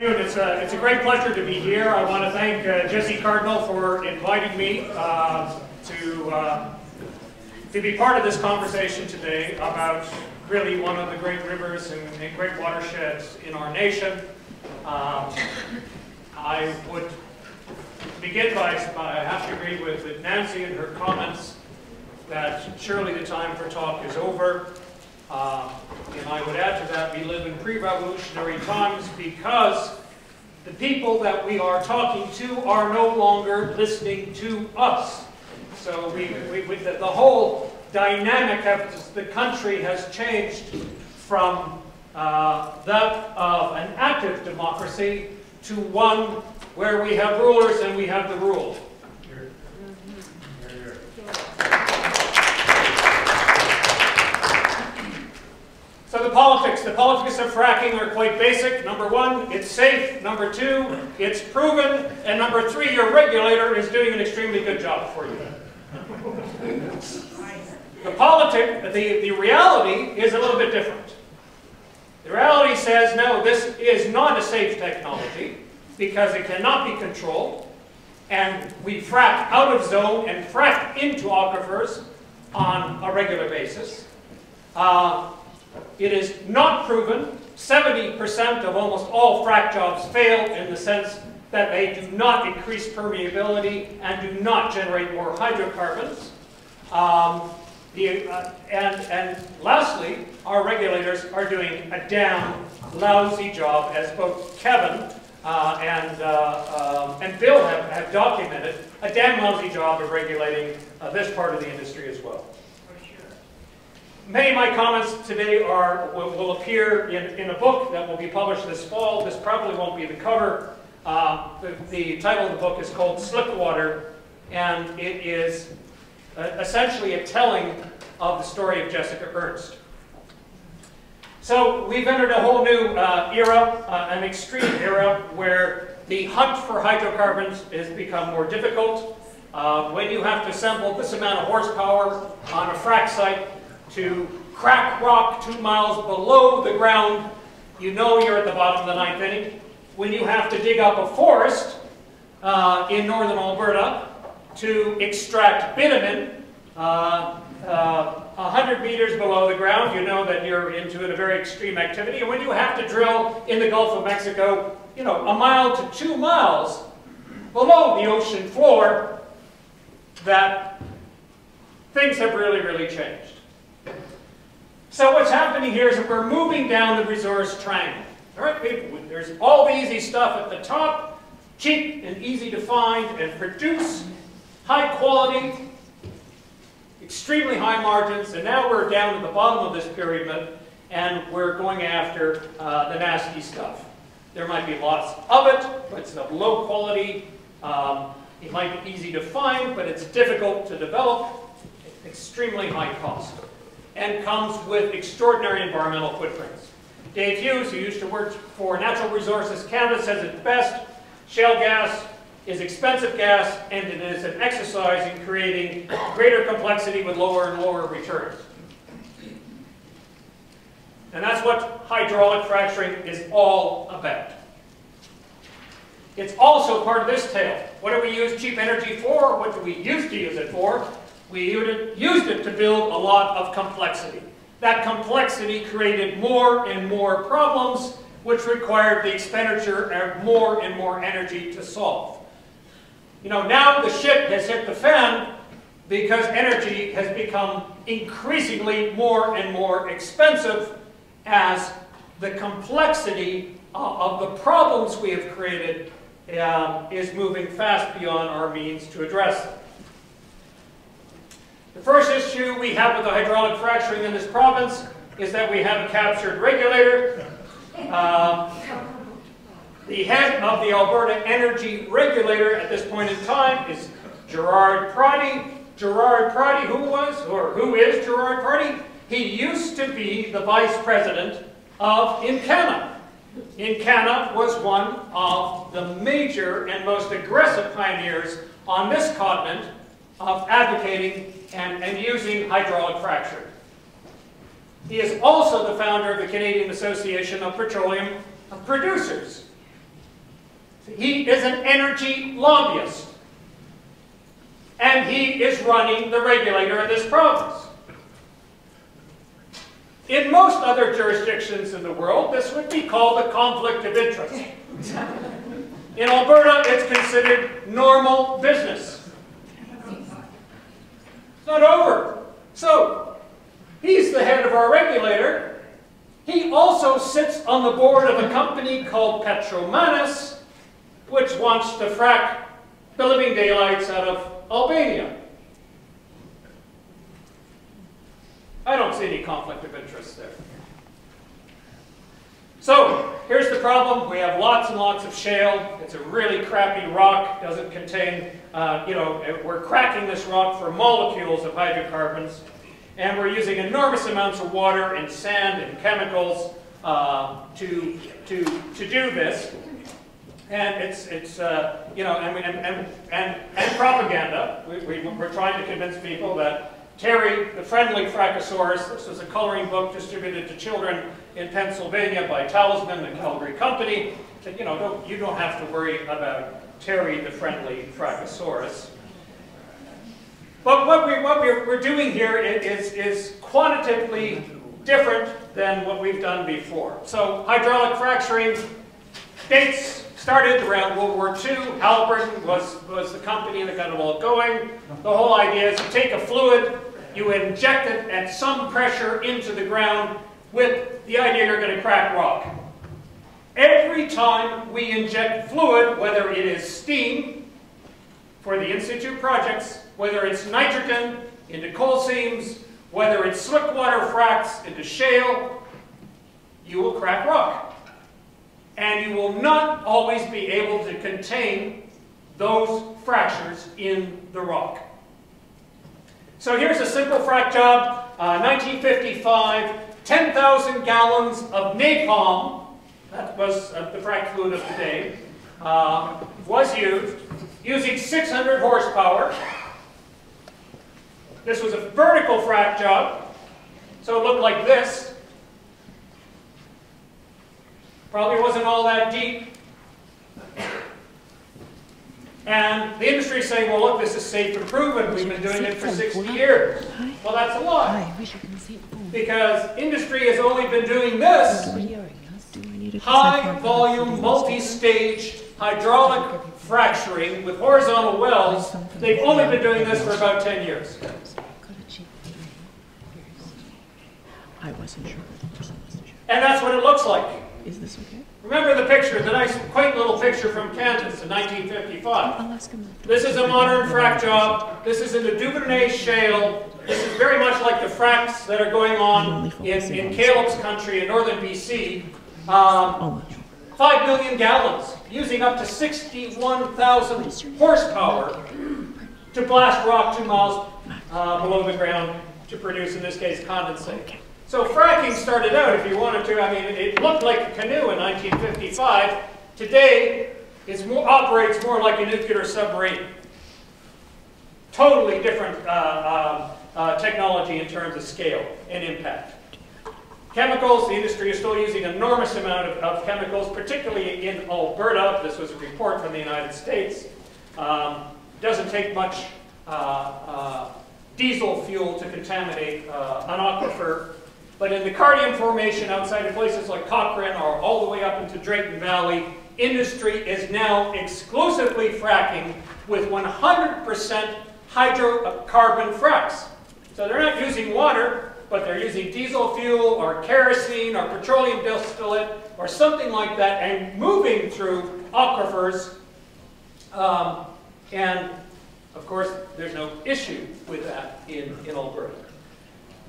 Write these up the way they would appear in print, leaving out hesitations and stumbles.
It's a great pleasure to be here. I want to thank Jesse Cardinal for inviting me to be part of this conversation today about really one of the great rivers and great watersheds in our nation. I would begin by, I have to agree with Nancy and her comments that surely the time for talk is over. And I would add to that, we live in pre-revolutionary times because the people that we are talking to are no longer listening to us. So the whole dynamic of the country has changed from that of an active democracy to one where we have rulers and we have the ruled. So the politics of fracking are quite basic. Number one, it's safe. Number two, it's proven. And number three, your regulator is doing an extremely good job for you. The reality is a little bit different. The reality says, no, this is not a safe technology because it cannot be controlled. And we frack out of zone and frack into aquifers on a regular basis. It is not proven. 70% of almost all frack jobs fail in the sense that they do not increase permeability and do not generate more hydrocarbons. And lastly, our regulators are doing a damn lousy job, as both Kevin and Bill have documented, a damn lousy job of regulating this part of the industry as well. Many of my comments today will appear in a book that will be published this fall. This probably won't be the cover. The title of the book is called Slipwater, and it is essentially a telling of the story of Jessica Ernst. So we've entered a whole new era, an extreme era, where the hunt for hydrocarbons has become more difficult. When you have to assemble this amount of horsepower on a frack site to crack rock 2 miles below the ground, you know you're at the bottom of the ninth inning. When you have to dig up a forest in northern Alberta to extract bitumen 100 meters below the ground, you know that you're into a very extreme activity. And when you have to drill in the Gulf of Mexico, you know, 1 mile to 2 miles below the ocean floor, that things have really, really changed. So what's happening here is that we're moving down the resource triangle. All right, there's all the easy stuff at the top, cheap and easy to find and produce, high quality, extremely high margins, and now we're down to the bottom of this pyramid and we're going after the nasty stuff. There might be lots of it, but it's of low quality. It might be easy to find, but it's difficult to develop, extremely high cost, and comes with extraordinary environmental footprints. Dave Hughes, who used to work for Natural Resources Canada, says it best: shale gas is expensive gas, and it is an exercise in creating greater complexity with lower and lower returns. And that's what hydraulic fracturing is all about. It's also part of this tale. What do we use cheap energy for? What do we used to use it for? We used it to build a lot of complexity. That complexity created more and more problems, which required the expenditure of more and more energy to solve. You know, now the shit has hit the fan because energy has become increasingly more and more expensive as the complexity of the problems we have created is moving fast beyond our means to address them. The first issue we have with the hydraulic fracturing in this province is that we have a captured regulator. The head of the Alberta Energy Regulator at this point in time is Gerard Proddy. Gerard Proddy, who is Gerard Proddy? He used to be the vice president of Encana. Encana was one of the major and most aggressive pioneers on this continent of advocating and using hydraulic fracturing. He is also the founder of the Canadian Association of Petroleum Producers. He is an energy lobbyist. And he is running the regulator of this province. In most other jurisdictions in the world, this would be called a conflict of interest. In Alberta, it's considered normal business. It's not over. So, he's the head of our regulator. He also sits on the board of a company called Petromanis, which wants to frack the living daylights out of Albania. I don't see any conflict of interest there. So, here's the problem. We have lots and lots of shale. It's a really crappy rock. Doesn't contain, we're cracking this rock for molecules of hydrocarbons. And we're using enormous amounts of water and sand and chemicals to do this. And and propaganda. We're trying to convince people that Terry, the Friendly Frackosaurus, this was a coloring book distributed to children in Pennsylvania by Talisman, the Calgary company, that you don't have to worry about Terry, the Friendly Frackosaurus. But what we're doing here is quantitatively different than what we've done before. So hydraulic fracturing dates started around World War II. Halliburton was the company that got it all going. The whole idea is you take a fluid, you inject it at some pressure into the ground with the idea you're going to crack rock. Every time we inject fluid, whether it is steam for the in situ projects, whether it's nitrogen into coal seams, whether it's slick water fracks into shale, you will crack rock. And you will not always be able to contain those fractures in the rock. So here's a simple frac job, 1955, 10,000 gallons of napalm, that was the frac fluid of the day, was used, using 600 horsepower. This was a vertical frac job, so it looked like this. Probably wasn't all that deep. And the industry is saying, well, look, this is safe and proven. We've been doing it for 60 years. Well, that's a lie. Because industry has only been doing this high-volume, multi-stage hydraulic fracturing with horizontal wells. They've only been doing this for about 10 years. I wasn't sure. And that's what it looks like. Is this okay? Remember the picture, the nice, quaint little picture from Kansas in 1955. This is a modern frac job. This is in the Duvernay Shale. This is very much like the fracs that are going on in Caleb's country in northern BC. 5 million gallons, using up to 61,000 horsepower to blast rock 2 miles below the ground to produce, in this case, condensate. So fracking started out, if you wanted to, I mean, it looked like a canoe in 1955. Today, it operates more like a nuclear submarine. Totally different technology in terms of scale and impact. Chemicals, the industry is still using an enormous amount of chemicals, particularly in Alberta. This was a report from the United States. Doesn't take much diesel fuel to contaminate an aquifer. But in the Cardium Formation outside of places like Cochrane or all the way up into Drayton Valley, industry is now exclusively fracking with 100% hydrocarbon fracs. So they're not using water, but they're using diesel fuel or kerosene or petroleum distillate or something like that and moving through aquifers. And of course, there's no issue with that in Alberta.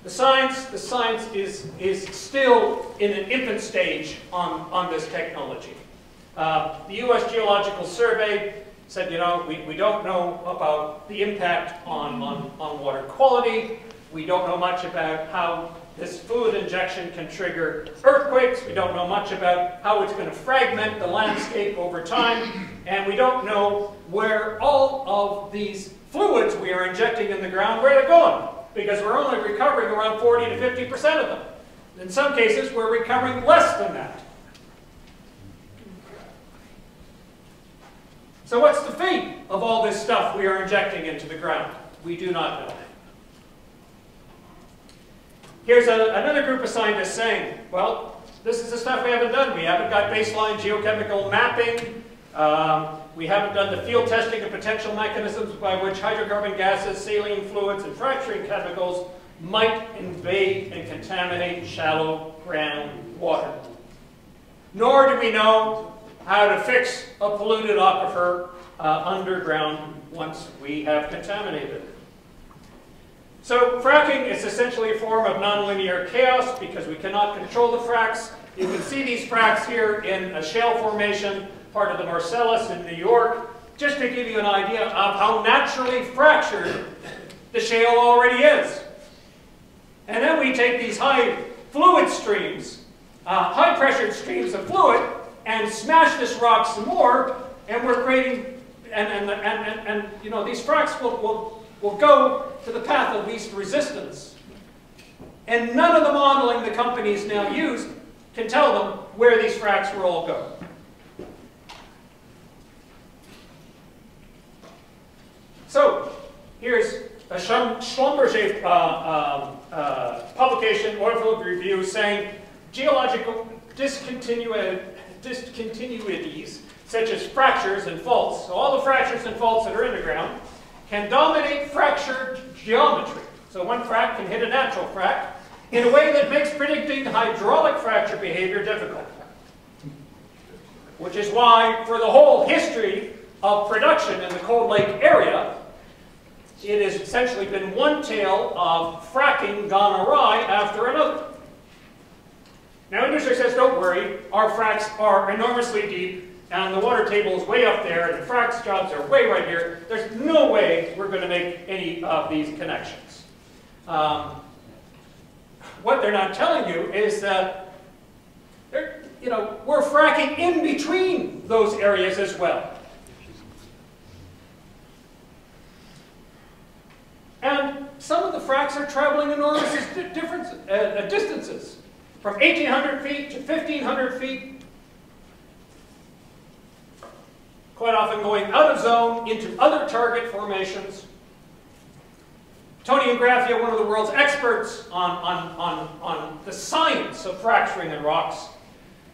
The science is still in an infant stage on this technology. The U.S. Geological Survey said, you know, we don't know about the impact on water quality. We don't know much about how this fluid injection can trigger earthquakes. We don't know much about how it's going to fragment the landscape over time. And we don't know where all of these fluids we are injecting in the ground, where they're going. Because we're only recovering around 40 to 50% of them. In some cases, we're recovering less than that. So what's the fate of all this stuff we are injecting into the ground? We do not know. Here's another group of scientists saying, well, this is the stuff we haven't done. We haven't got baseline geochemical mapping. We haven't done the field testing of potential mechanisms by which hydrocarbon gases, saline fluids, and fracturing chemicals might invade and contaminate shallow groundwater. Nor do we know how to fix a polluted aquifer underground once we have contaminated it. So fracking is essentially a form of nonlinear chaos because we cannot control the fracks. You can see these fracks here in a shale formation, part of the Marcellus in New York, just to give you an idea of how naturally fractured the shale already is. And then we take these high fluid streams, high pressured streams of fluid, and smash this rock some more, and we're creating, and you know, these fracks will go to the path of least resistance. And none of the modeling the companies now use can tell them where these fracks will all go. So here's a Schlumberger publication, Oilfield Review, saying geological discontinuities, such as fractures and faults, so all the fractures and faults that are in the ground, can dominate fractured geometry. So one frac can hit a natural frac in a way that makes predicting hydraulic fracture behavior difficult. Which is why, for the whole history of production in the Cold Lake area, it has essentially been one tale of fracking gone awry after another. Now industry says, don't worry, our fracks are enormously deep, and the water table is way up there, and the fracs jobs are way right here. There's no way we're going to make any of these connections. What they're not telling you is that we're fracking in between those areas as well. And some of the fracks are traveling enormous distances, from 1,800 feet to 1,500 feet. Quite often going out of zone into other target formations. Tony and Graffia, one of the world's experts on the science of fracturing in rocks.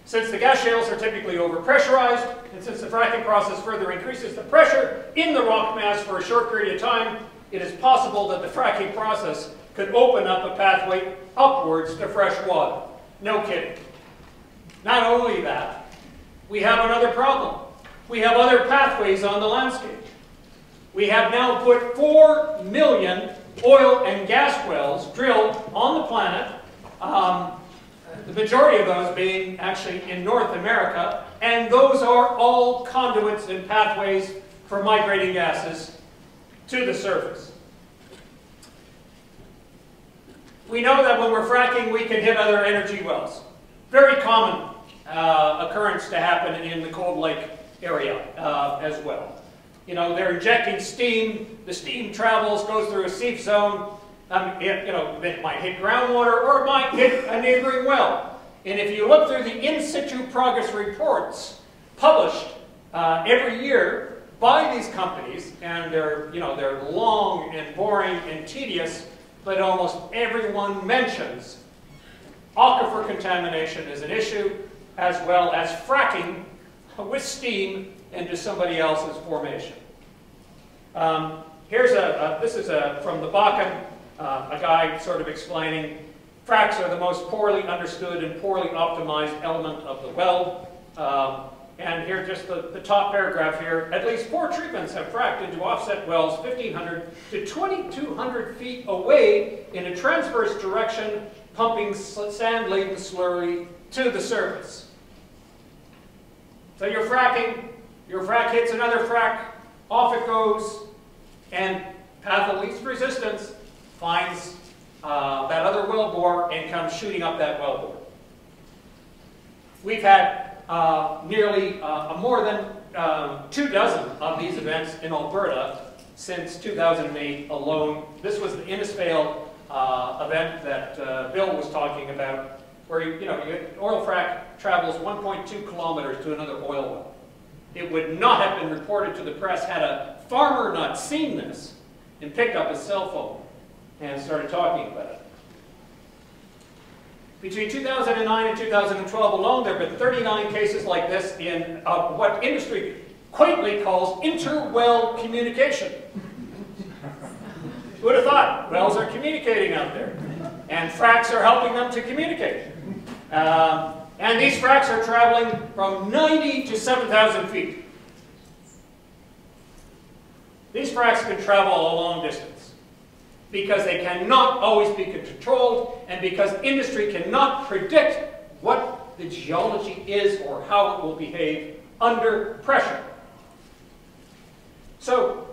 Since the gas shales are typically overpressurized, and since the fracking process further increases the pressure in the rock mass for a short period of time, it is possible that the fracking process could open up a pathway upwards to fresh water. No kidding. Not only that, we have another problem. We have other pathways on the landscape. We have now put 4 million oil and gas wells drilled on the planet, the majority of those being actually in North America, and those are all conduits and pathways for migrating gases to the surface. We know that when we're fracking, we can hit other energy wells. Very common occurrence to happen in the Cold Lake area as well. You know, they're injecting steam, the steam travels, goes through a seep zone, it might hit groundwater or it might hit a neighboring well. And if you look through the in situ progress reports published every year by these companies, and they're long and boring and tedious, but almost everyone mentions aquifer contamination is an issue, as well as fracking with steam into somebody else's formation. This is from the Bakken, a guy sort of explaining fracks are the most poorly understood and poorly optimized element of the well. And here, just the top paragraph here, at least 4 treatments have fracked into offset wells 1,500 to 2,200 feet away in a transverse direction, pumping sand-laden slurry to the surface. So you're fracking, your frac hits another frac, off it goes, and path of least resistance finds that other wellbore and comes shooting up that wellbore. We've had nearly more than 24 of these events in Alberta since 2008 alone. This was the Innisfail event that Bill was talking about, where oil frac travels 1.2 kilometers to another oil well. It would not have been reported to the press had a farmer not seen this and picked up his cell phone and started talking about it. Between 2009 and 2012 alone, there have been 39 cases like this in what industry quaintly calls interwell communication. Who would have thought? Wells are communicating out there, and fracks are helping them to communicate. And these fracks are traveling from 90 to 7,000 feet. These fracks can travel a long distance because they cannot always be controlled, and because industry cannot predict what the geology is or how it will behave under pressure. So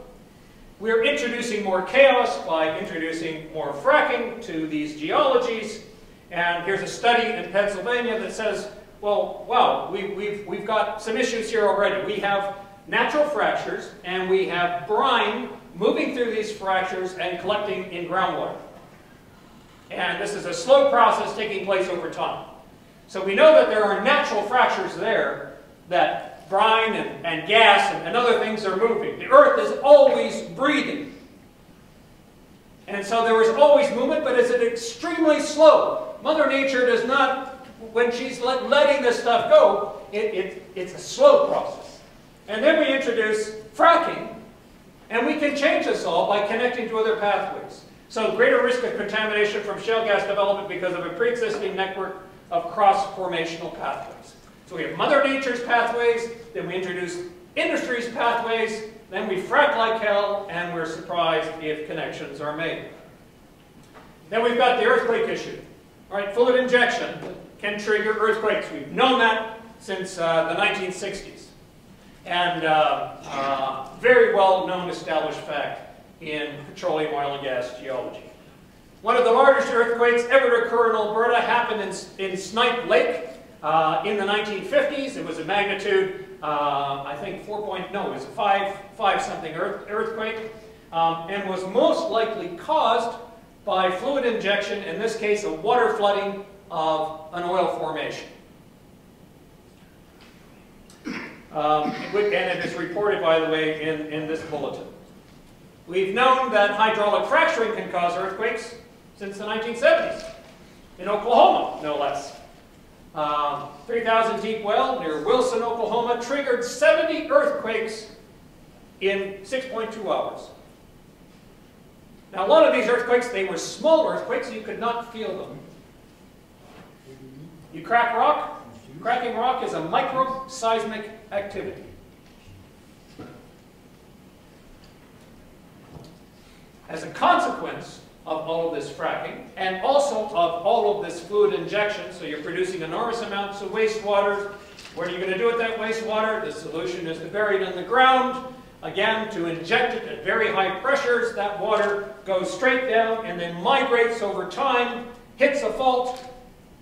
we're introducing more chaos by introducing more fracking to these geologies. And here's a study in Pennsylvania that says, well, wow, we've got some issues here already. We have natural fractures, and we have brine moving through these fractures and collecting in groundwater. And this is a slow process taking place over time. So we know that there are natural fractures there, that brine and gas and other things are moving. The earth is always breathing. And so there is always movement, but it's extremely slow. Mother Nature does not, when she's letting this stuff go, it's a slow process. And then we introduce fracking, and we can change this all by connecting to other pathways. So greater risk of contamination from shale gas development because of a pre-existing network of cross-formational pathways. So we have Mother Nature's pathways, then we introduce industry's pathways, then we frack like hell, and we're surprised if connections are made. Then we've got the earthquake issue. All right, fluid injection can trigger earthquakes. We've known that since the 1960s. And very well known established fact in petroleum, oil, and gas geology. One of the largest earthquakes ever to occur in Alberta happened in Snipe Lake in the 1950s. It was a magnitude, I think, it was a 5-something earthquake, and was most likely caused by fluid injection, in this case a water flooding of an oil formation. And it is reported, by the way, in this bulletin. We've known that hydraulic fracturing can cause earthquakes since the 1970s, in Oklahoma, no less. 3,000 deep well near Wilson, Oklahoma, triggered 70 earthquakes in 6.2 hours. Now, a lot of these earthquakes, they were small earthquakes, you could not feel them. You crack rock. Cracking rock is a microseismic activity. As a consequence of all of this fracking, and also of all of this fluid injection, so you're producing enormous amounts of wastewater. What are you going to do with that wastewater? The solution is to bury it in the ground. Again, to inject it at very high pressures, that water goes straight down and then migrates over time, hits a fault,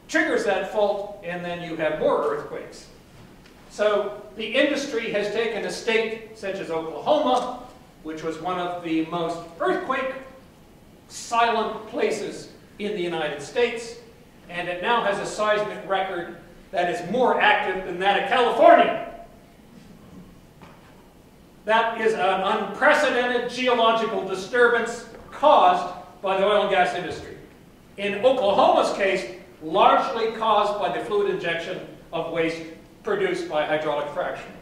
triggers that fault, and then you have more earthquakes. So the industry has taken a state such as Oklahoma, which was one of the most earthquake-silent places in the United States, and it now has a seismic record that is more active than that of California. That is an unprecedented geological disturbance caused by the oil and gas industry. In Oklahoma's case, largely caused by the fluid injection of waste produced by hydraulic fracturing.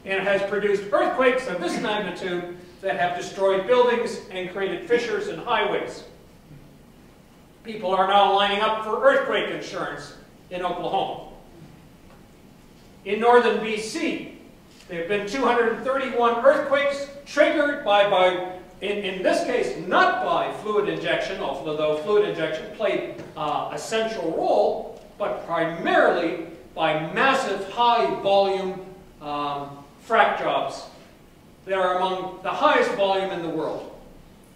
And it has produced earthquakes of this magnitude that have destroyed buildings and created fissures in highways. People are now lining up for earthquake insurance in Oklahoma. In northern BC, there have been 231 earthquakes triggered in this case, not by fluid injection, although fluid injection played a central role, but primarily by massive high-volume frack jobs that are among the highest volume in the world.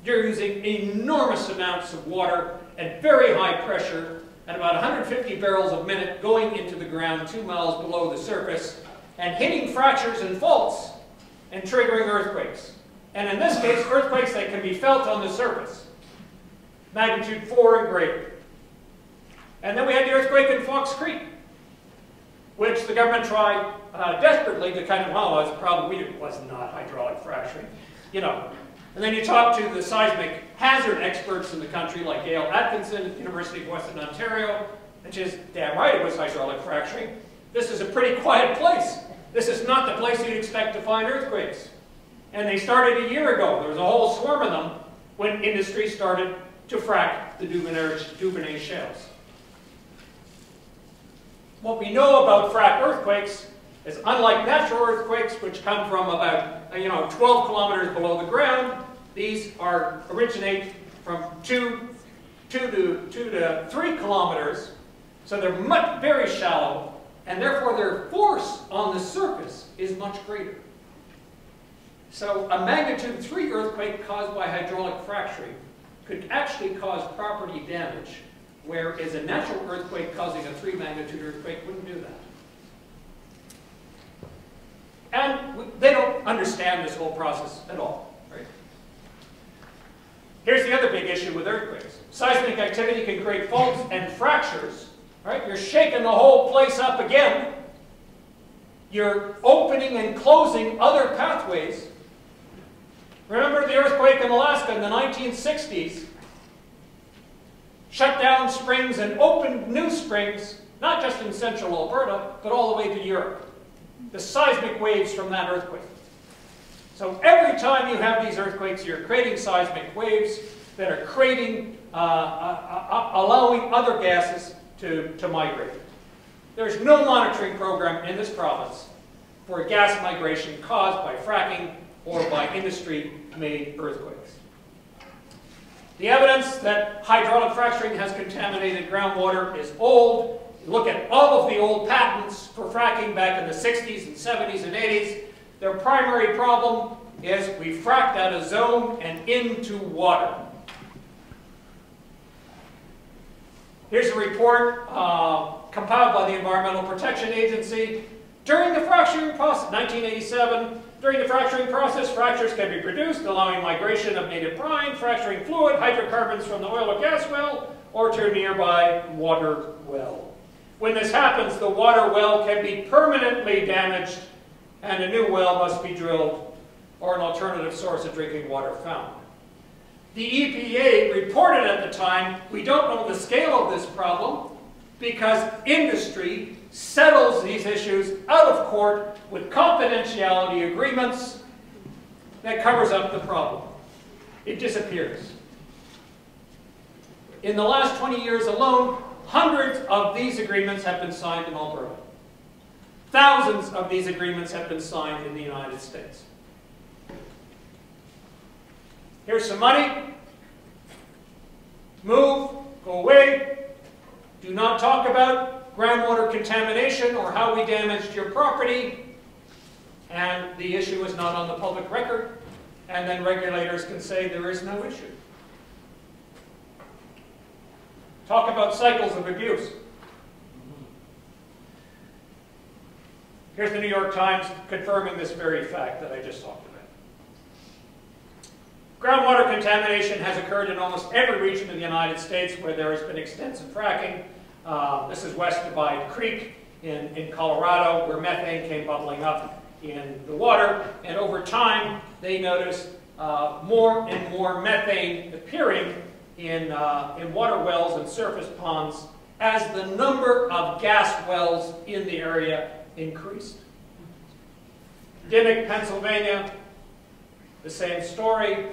You're using enormous amounts of water at very high pressure, at about 150 barrels a minute, going into the ground 2 miles below the surface, and hitting fractures and faults, and triggering earthquakes. And in this case, earthquakes that can be felt on the surface. Magnitude 4 and greater. And then we had the earthquake in Fox Creek. which the government tried desperately to kind of, well, it's probably, it was not hydraulic fracturing, you know. And then you talk to the seismic hazard experts in the country, like Gail Atkinson at the University of Western Ontario, which is damn right it was hydraulic fracturing. This is a pretty quiet place. This is not the place you'd expect to find earthquakes. And they started a year ago. There was a whole swarm of them when industry started to frack the Duvernay shales. What we know about frac earthquakes is, unlike natural earthquakes, which come from about 12 kilometers below the ground, these originate from 2 to 3 kilometers, so they're very shallow, and therefore their force on the surface is much greater. So a magnitude 3 earthquake caused by hydraulic fracturing could actually cause property damage, whereas a natural earthquake causing a 3 magnitude earthquake wouldn't do that. And they don't understand this whole process at all, right? Here's the other big issue with earthquakes. Seismic activity can create faults and fractures, right? You're shaking the whole place up again. You're opening and closing other pathways. Remember the earthquake in Alaska in the 1960s? Shut down springs and opened new springs, not just in central Alberta, but all the way to Europe. The seismic waves from that earthquake. So every time you have these earthquakes, you're creating seismic waves that are creating, allowing other gases to migrate. There's no monitoring program in this province for gas migration caused by fracking or by industry-made earthquakes. The evidence that hydraulic fracturing has contaminated groundwater is old. Look at all of the old patents for fracking back in the 60s and 70s and 80s. Their primary problem is we fracked out of zone and into water. Here's a report compiled by the Environmental Protection Agency. During the fracturing process, 1987, during the fracturing process, fractures can be produced, allowing migration of native brine, fracturing fluid, hydrocarbons from the oil or gas well, or to a nearby water well. When this happens, the water well can be permanently damaged and a new well must be drilled or an alternative source of drinking water found. The EPA reported at the time, we don't know the scale of this problem because industry settles these issues out of court with confidentiality agreements that covers up the problem. It disappears. In the last 20 years alone, hundreds of these agreements have been signed in Alberta. Thousands of these agreements have been signed in the United States. Here's some money. Move, go away. Do not talk about groundwater contamination or how we damaged your property. And the issue is not on the public record. And then regulators can say there is no issue. Talk about cycles of abuse. Here's the New York Times confirming this very fact that I just talked about. Groundwater contamination has occurred in almost every region of the United States where there has been extensive fracking. This is west of Divide Creek in Colorado, where methane came bubbling up in the water. And over time, they noticed more and more methane appearing in water wells and surface ponds as the number of gas wells in the area increased. Dimock, Pennsylvania, the same story.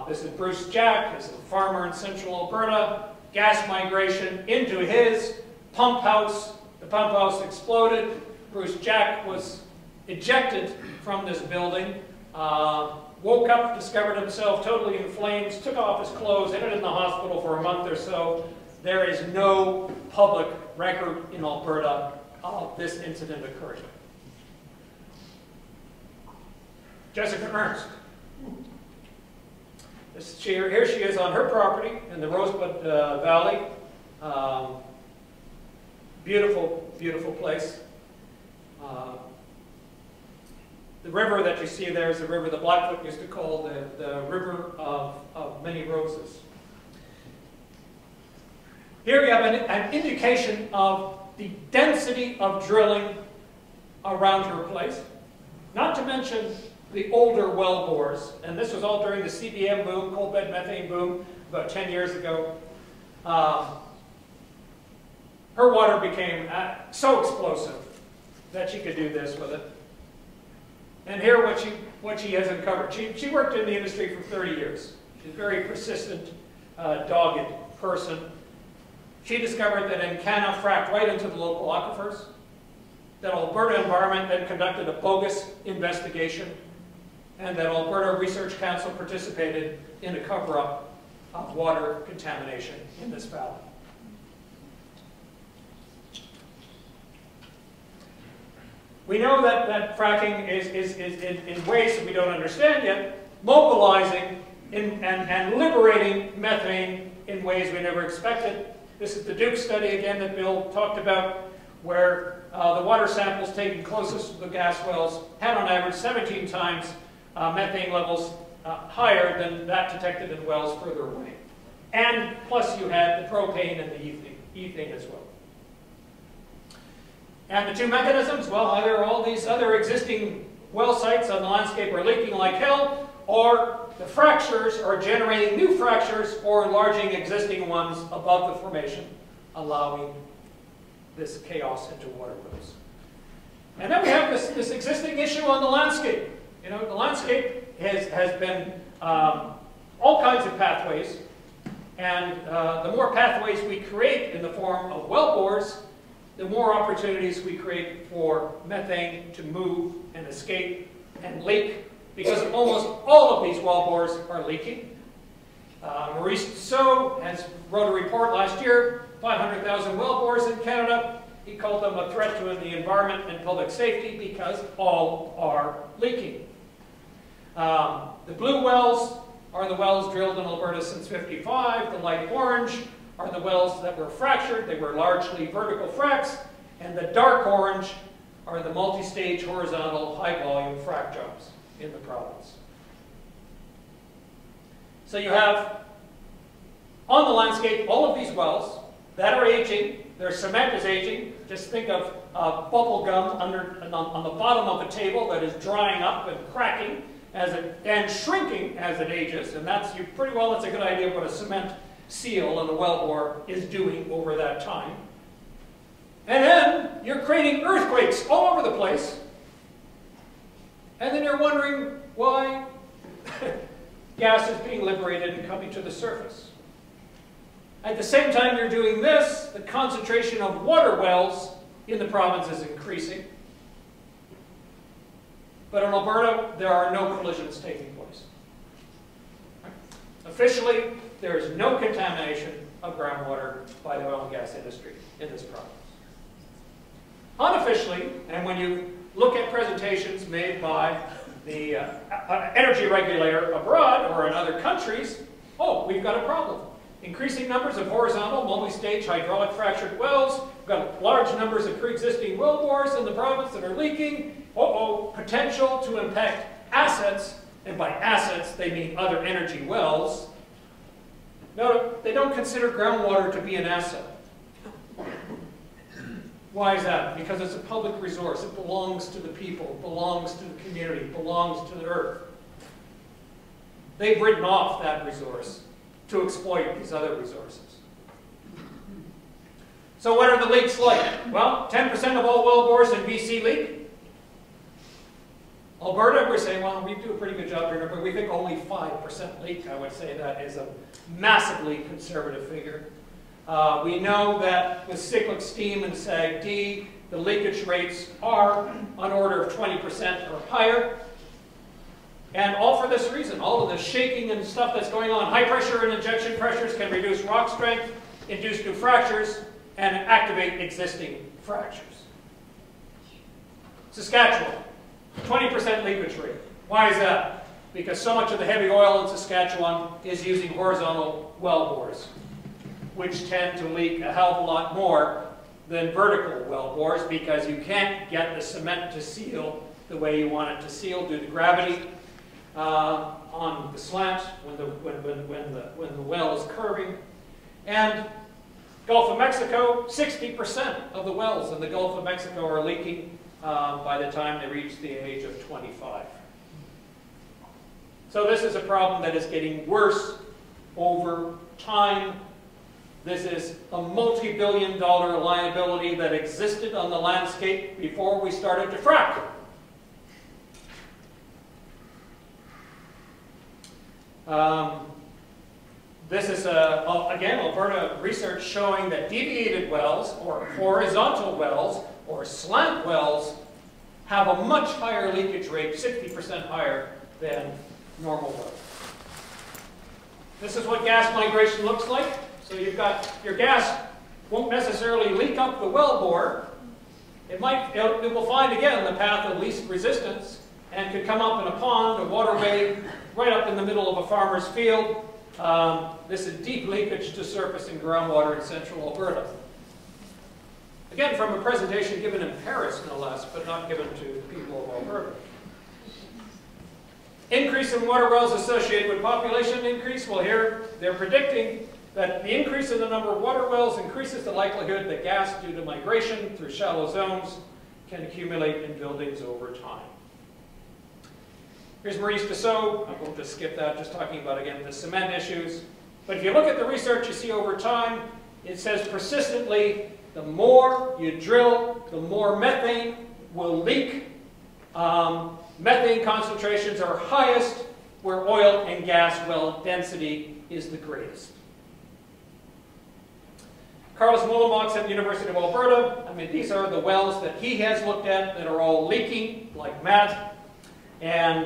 This is Bruce Jack, this is a farmer in central Alberta. Gas migration into his pump house. The pump house exploded. Bruce Jack was ejected from this building. Woke up, discovered himself totally in flames, took off his clothes, ended in the hospital for a month or so. There is no public record in Alberta of this incident occurring. Jessica Ernst. Here she is on her property in the Rosebud Valley. Beautiful, beautiful place. The river that you see there is the river the Blackfoot used to call the river of many roses. Here you have an indication of the density of drilling around her place, not to mention the older well bores, and this was all during the CBM boom, coal bed methane boom, about 10 years ago. Her water became so explosive that she could do this with it. And here what she has uncovered. She worked in the industry for 30 years. She's a very persistent, dogged person. She discovered that Encana fracked right into the local aquifers, that Alberta Environment then conducted a bogus investigation, and that Alberta Research Council participated in a cover-up of water contamination in this valley. We know that fracking is in ways that we don't understand yet, mobilizing and liberating methane in ways we never expected. This is the Duke study again that Bill talked about, where the water samples taken closest to the gas wells had on average 17 times methane levels higher than that detected in wells further away. And plus you had the propane and the ethane as well. And the two mechanisms, well, either all these other existing well sites on the landscape are leaking like hell, or the fractures are generating new fractures or enlarging existing ones above the formation, allowing this chaos into water wells. And then we have this existing issue on the landscape. You know, the landscape has been all kinds of pathways, and the more pathways we create in the form of well bores, the more opportunities we create for methane to move and escape and leak, because almost all of these well bores are leaking. Maurice Tissot wrote a report last year, 500,000 well bores in Canada. He called them a threat to the environment and public safety because all are leaking. The blue wells are the wells drilled in Alberta since '55. The light orange are the wells that were fractured. They were largely vertical fracks. And the dark orange are the multi-stage horizontal high-volume frac jobs in the province. So you have, on the landscape, all of these wells that are aging. Their cement is aging. Just think of bubble gum on the bottom of a table that is drying up and cracking and shrinking as it ages. And that's pretty well, that's a good idea of what a cement seal in the wellbore is doing over that time. And then you're creating earthquakes all over the place. And then you're wondering why gas is being liberated and coming to the surface. At the same time you're doing this, the concentration of water wells in the province is increasing. But in Alberta, there are no collisions taking place. Officially, there is no contamination of groundwater by the oil and gas industry in this province. Unofficially, and when you look at presentations made by the energy regulator abroad or in other countries, oh, we've got a problem. Increasing numbers of horizontal, multi-stage hydraulic fractured wells. We've got large numbers of pre-existing well bores in the province that are leaking. Uh-oh, potential to impact assets, and by assets they mean other energy wells. No, they don't consider groundwater to be an asset. Why is that? Because it's a public resource. It belongs to the people, belongs to the community, belongs to the earth. They've written off that resource to exploit these other resources. So what are the leaks like? Well, 10% of all well bores in BC leak. Alberta, we're saying, well, we do a pretty good job here, but we think only 5% leak. I would say that is a massively conservative figure. We know that with cyclic steam and SAGD, the leakage rates are on order of 20% or higher. And all for this reason, all of the shaking and stuff that's going on. High pressure and injection pressures can reduce rock strength, induce new fractures, and activate existing fractures. Saskatchewan, 20% leakage rate. Why is that? Because so much of the heavy oil in Saskatchewan is using horizontal well bores, which tend to leak a hell of a lot more than vertical well bores because you can't get the cement to seal the way you want it to seal due to gravity on the slant when the well is curving. And Gulf of Mexico, 60% of the wells in the Gulf of Mexico are leaking by the time they reach the age of 25. So this is a problem that is getting worse over time. This is a multi-billion-dollar liability that existed on the landscape before we started to frack. This is, again, Alberta research showing that deviated wells, or horizontal wells, or slant wells have a much higher leakage rate, 60% higher than normal wells. This is what gas migration looks like. So you've got, your gas won't necessarily leak up the wellbore. It will find, again, the path of least resistance and could come up in a pond, a waterway, right up in the middle of a farmer's field. This is deep leakage to surface and groundwater in central Alberta. Again, from a presentation given in Paris, no less, but not given to people of Alberta. Increase in water wells associated with population increase. Well, here they're predicting that the increase in the number of water wells increases the likelihood that gas due to migration through shallow zones can accumulate in buildings over time. Here's Maurice Dussault. I will just skip that, just talking about, again, the cement issues. But if you look at the research you see over time, it says persistently, the more you drill, the more methane will leak. Methane concentrations are highest where oil and gas well density is the greatest. Carlos Molemox at the University of Alberta, I mean, these are the wells that he has looked at that are all leaking, like Matt. And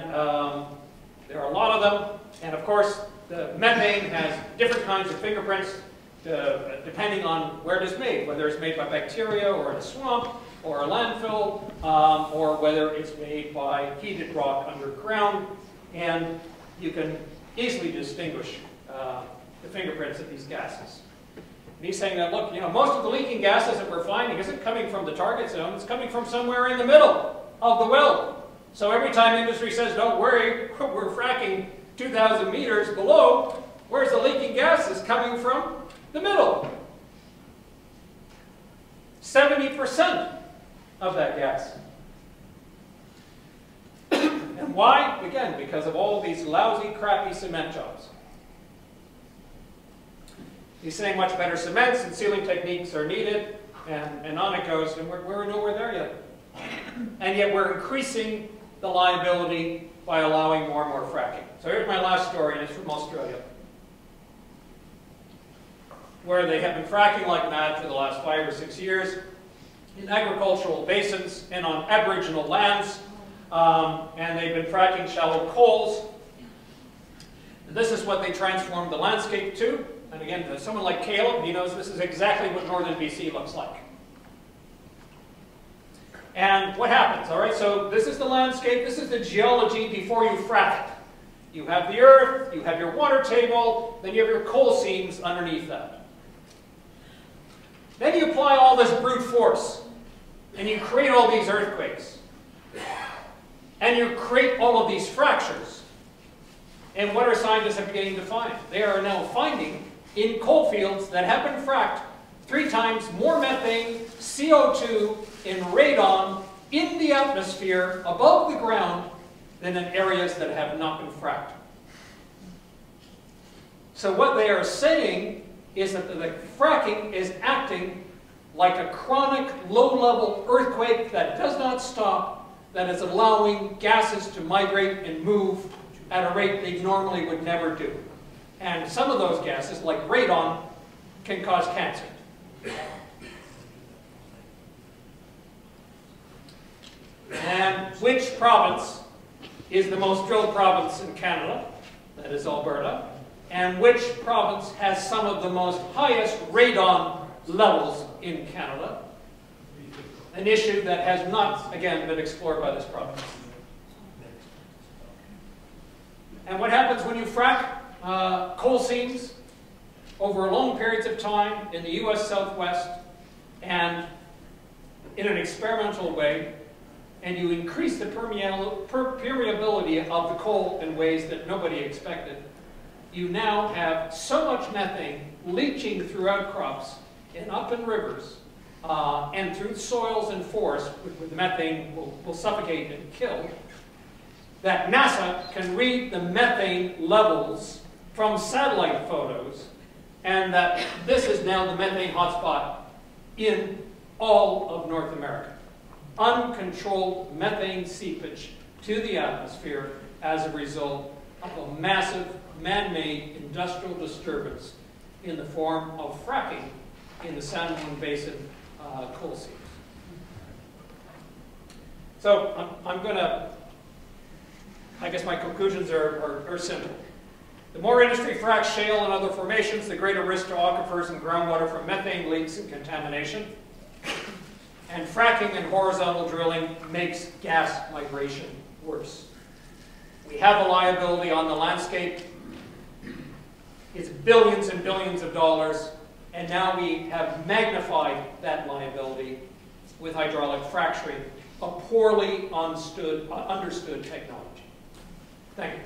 there are a lot of them. And of course, the methane has different kinds of fingerprints depending on where it is made, whether it's made by bacteria or in a swamp or a landfill, or whether it's made by heated rock underground. And you can easily distinguish the fingerprints of these gases. And he's saying that, look, you know, most of the leaking gases that we're finding isn't coming from the target zone, it's coming from somewhere in the middle of the well. So every time industry says, don't worry, we're fracking 2,000 meters below, where's the leaking gases coming from? The middle. 70% of that gas. And why? Again, because of all these lousy, crappy cement jobs. He's saying much better cements and sealing techniques are needed, and on it goes, and we're nowhere there yet. And yet we're increasing the liability by allowing more and more fracking. So here's my last story, and it's from Australia, where they have been fracking like mad for the last 5 or 6 years in agricultural basins and on Aboriginal lands, and they've been fracking shallow coals. And this is what they transformed the landscape to. And again, someone like Caleb, he knows this is exactly what northern BC looks like. And what happens? All right, so this is the landscape, this is the geology before you frack it. You have the earth, you have your water table, then you have your coal seams underneath that. Then you apply all this brute force, and you create all these earthquakes. And you create all of these fractures. And what are scientists beginning to find? They are now finding in coal fields that have been fracked 3 times more methane, CO2, and radon in the atmosphere above the ground than in areas that have not been fracked. So what they are saying is that the fracking is acting like a chronic low-level earthquake that does not stop, that is allowing gases to migrate and move at a rate they normally would never do. And some of those gases, like radon, can cause cancer. And which province is the most drilled province in Canada? That is Alberta. And which province has some of the most highest radon levels in Canada? An issue that has not, again, been explored by this province. And what happens when you frack coal seams over long periods of time in the US Southwest and in an experimental way, and you increase the permeability of the coal in ways that nobody expected, you now have so much methane leaching throughout crops and up in rivers and through soils and forests where the methane will suffocate and kill, that NASA can read the methane levels from satellite photos, and that this is now the methane hotspot in all of North America. Uncontrolled methane seepage to the atmosphere as a result of a massive man-made industrial disturbance in the form of fracking in the San Juan Basin coal seams. So I'm going to, I guess my conclusions are simple. The more industry fracks shale and other formations, the greater risk to aquifers and groundwater from methane leaks and contamination. And fracking and horizontal drilling makes gas migration worse. We have a liability on the landscape. It's billions and billions of dollars, and now we have magnified that liability with hydraulic fracturing, a poorly understood technology. Thank you.